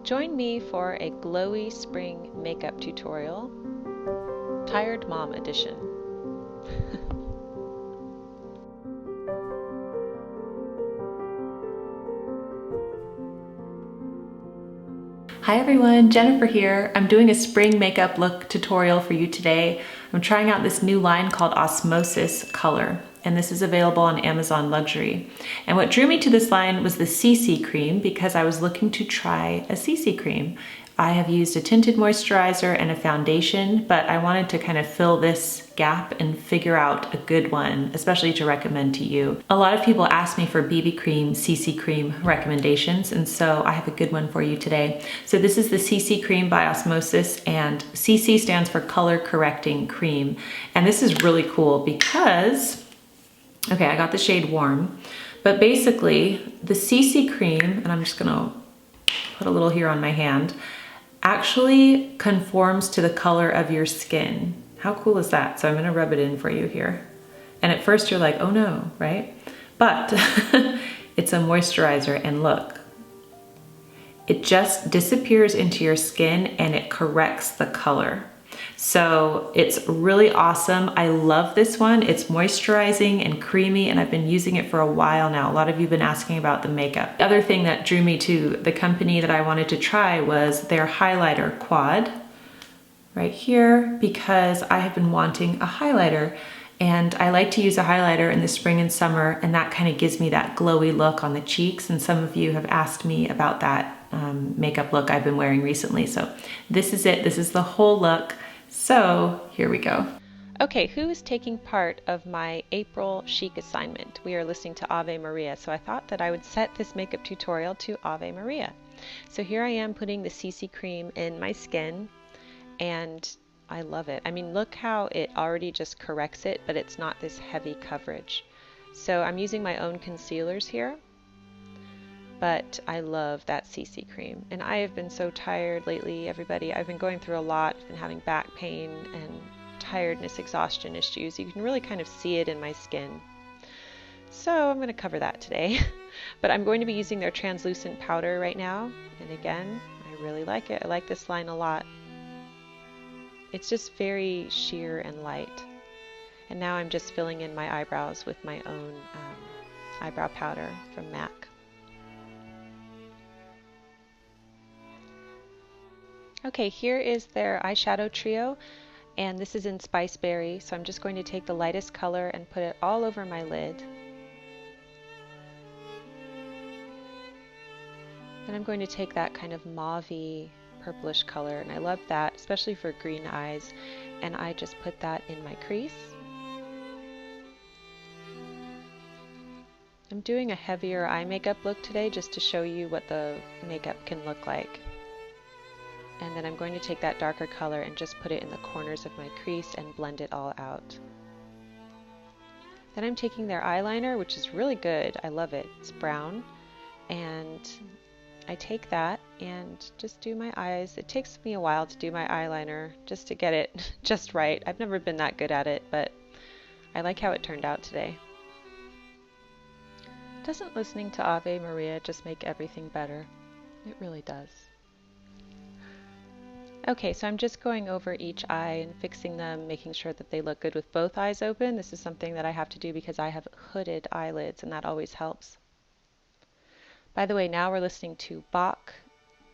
Join me for a glowy spring makeup tutorial, Tired Mom Edition. Hi everyone, Jennifer here. I'm doing a spring makeup look tutorial for you today. I'm trying out this new line called Osmosis color, and this is available on Amazon Luxury. And what drew me to this line was the CC cream because I was looking to try a CC cream. I have used a tinted moisturizer and a foundation, but I wanted to kind of fill this gap and figure out a good one, especially to recommend to you. A lot of people ask me for BB cream, CC cream recommendations, and so I have a good one for you today. So this is the CC cream by Osmosis, and CC stands for color correcting cream. And this is really cool because, okay, I got the shade Warm, but basically the CC cream, and I'm just gonna put a little here on my hand, actually conforms to the color of your skin. How cool is that? So I'm gonna rub it in for you here. And at first you're like, oh no, right? But it's a moisturizer, and look, it just disappears into your skin and it corrects the color. So it's really awesome. I love this one. It's moisturizing and creamy, and I've been using it for a while now. A lot of you have been asking about the makeup. The other thing that drew me to the company that I wanted to try was their highlighter quad right here, because I have been wanting a highlighter, and I like to use a highlighter in the spring and summer, and that kind of gives me that glowy look on the cheeks. And some of you have asked me about that makeup look I've been wearing recently. So this is it. This is the whole look. So here we go. Okay, who is taking part of my April Chic assignment? We are listening to Ave Maria, so I thought that I would set this makeup tutorial to Ave Maria. So here I am putting the CC cream in my skin, and I love it. I mean, look how it already just corrects it, but it's not this heavy coverage. So I'm using my own concealers here, but I love that CC cream. And I have been so tired lately, everybody. I've been going through a lot. I've been having back pain and tiredness, exhaustion issues. You can really kind of see it in my skin. So I'm going to cover that today. But I'm going to be using their translucent powder right now. And again, I really like it. I like this line a lot. It's just very sheer and light. And now I'm just filling in my eyebrows with my own eyebrow powder from MAC. Okay, here is their eyeshadow trio, and this is in Spice Berry, so I'm just going to take the lightest color and put it all over my lid. Then I'm going to take that kind of mauve-y, purplish color, and I love that, especially for green eyes, and I just put that in my crease. I'm doing a heavier eye makeup look today just to show you what the makeup can look like. And then I'm going to take that darker color and just put it in the corners of my crease and blend it all out. Then I'm taking their eyeliner, which is really good. I love it. It's brown. And I take that and just do my eyes. It takes me a while to do my eyeliner just to get it just right. I've never been that good at it, but I like how it turned out today. Doesn't listening to Ave Maria just make everything better? It really does. Okay, so I'm just going over each eye and fixing them, making sure that they look good with both eyes open. This is something that I have to do because I have hooded eyelids, and that always helps. By the way, now we're listening to Bach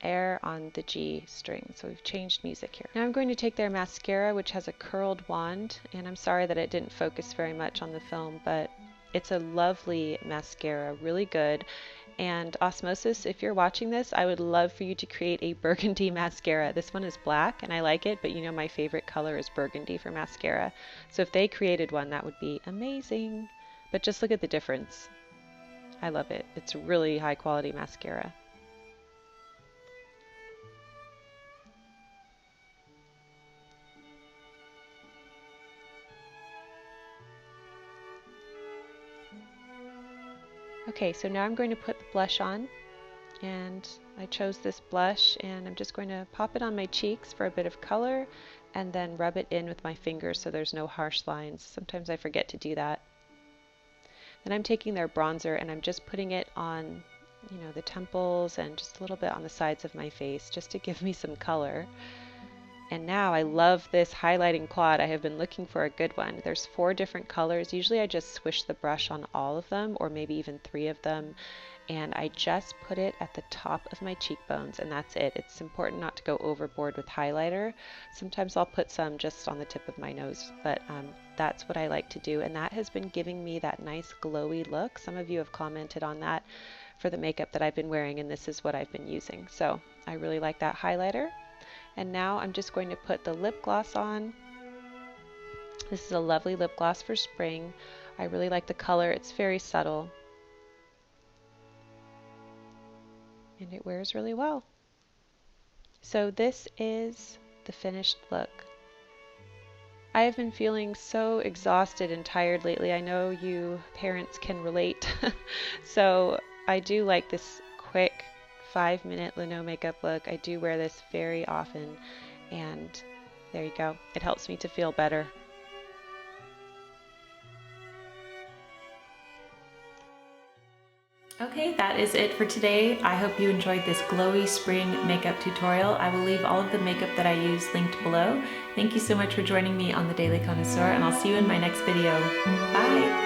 Air on the G string, so we've changed music here. Now I'm going to take their mascara, which has a curled wand, and I'm sorry that it didn't focus very much on the film, but it's a lovely mascara, really good. And Osmosis, if you're watching this, I would love for you to create a burgundy mascara. This one is black and I like it, but you know my favorite color is burgundy for mascara. So if they created one, that would be amazing. But just look at the difference. I love it. It's really high quality mascara. Okay, so now I'm going to put the blush on, and I chose this blush, and I'm just going to pop it on my cheeks for a bit of color and then rub it in with my fingers so there's no harsh lines. Sometimes I forget to do that. Then I'm taking their bronzer and I'm just putting it on you know, the temples and just a little bit on the sides of my face just to give me some color. And now I love this highlighting quad. I have been looking for a good one. There's 4 different colors. Usually I just swish the brush on all of them, or maybe even 3 of them. And I just put it at the top of my cheekbones, and that's it. It's important not to go overboard with highlighter. Sometimes I'll put some just on the tip of my nose, but that's what I like to do. And that has been giving me that nice glowy look. Some of you have commented on that for the makeup that I've been wearing, and this is what I've been using. So I really like that highlighter. And now I'm just going to put the lip gloss on. This is a lovely lip gloss for spring. I really like the color. It's very subtle. And it wears really well. So this is the finished look. I have been feeling so exhausted and tired lately. I know you parents can relate. So I do like this quick 5-minute Lino makeup look. I do wear this very often, and there you go. It helps me to feel better. Okay, that is it for today. I hope you enjoyed this glowy spring makeup tutorial. I will leave all of the makeup that I use linked below. Thank you so much for joining me on the Daily Connoisseur, and I'll see you in my next video. Bye!